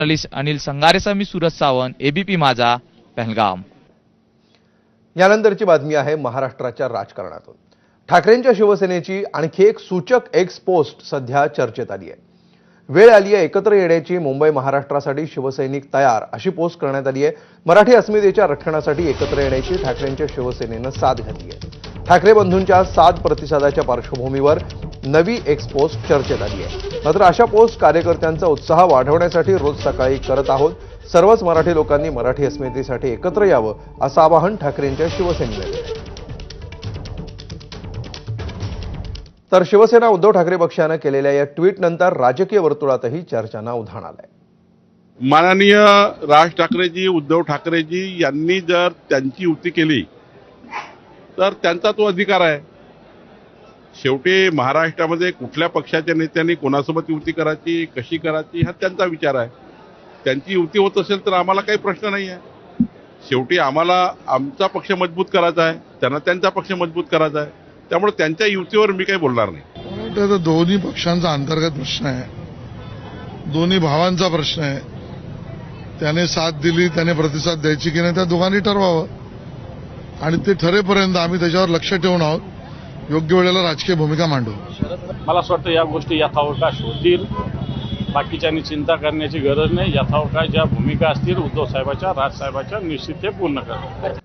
Journalist Anil संगारेसह मी Suraj Sawant, ABP माझा, पहलगाम। यानंतरची बातमी आहे महाराष्ट्राच्या राजकारणातून। ठाकरेंच्या शिवसेनेची आणखी एक सूचक एक्स पोस्ट सध्या चर्चेत आली आहे। वेळ आली आहे एकत्र येण्याची, मुंबई महाराष्ट्रासाठी शिवसैनिक तयार, अशी पोस्ट करण्यात आली आहे। मराठी अस्मितेच्या रक्षणासाठी एकत्र येण्याची ठाकरेंच्या शिवसेनेनं साथ घातली आहे। ठाकरे बंधूंच्या साथ प्रतिसादाच्या पार्श्वभूमीवर नवी एक्स पोस्ट चर्चेत आली आहे। मात्र अशा पोस्ट कार्यकर्त्यांचा उत्साह वाढवण्यासाठी रोज सकाळी करत आहोत। सर्वच मराठी लोकांनी मराठी अस्मितेसाठी एकत्र यावं, असं आवाहन ठाकरेंच्या शिवसेनेने केलं। तर शिवसेना उद्धव ठाकरे पक्षानं केलेल्या या ट्विटनंतर राजकीय वर्तुळातही चर्चांना उधाण आलंय। माननीय राज ठाकरेजी, उद्धव ठाकरेजी यांनी जर त्यांची युती केली तर त्यांचा तो अधिकार आहे। शेवटी महाराष्ट्रामध्ये कुठल्या पक्षाच्या नेत्यांनी कोणासोबत युती करायची, कशी करायची, हा त्यांचा विचार आहे। त्यांची युती होत असेल तर आम्हाला काही प्रश्न नाही आहे। शेवटी आम्हाला आमचा पक्ष मजबूत करायचा आहे, त्यांना त्यांचा पक्ष मजबूत करायचा आहे। त्यामुळे त्यांच्या युतीवर मी काही बोलणार नाही। तर दोन्ही पक्षांचा अंतर्गत प्रश्न आहे, दोन्ही भावांचा प्रश्न आहे। त्याने साथ दिली, त्याने प्रतिसाद द्यायची की नाही, त्या दोघांनी ठरवावं आणि ते ठरेपर्यंत आम्ही त्याच्यावर लक्ष ठेवून आहोत। योग्य वेळेला राजकीय भूमिका मांडू। मला असं वाटतं या गोष्टी यथावकाश होतील, बाकीच्यांनी चिंता करण्याची गरज नाही। यथावकाश ज्या भूमिका असतील उद्धव साहेबाच्या, राज साहेबाच्या, निश्चित ते पूर्ण करतील।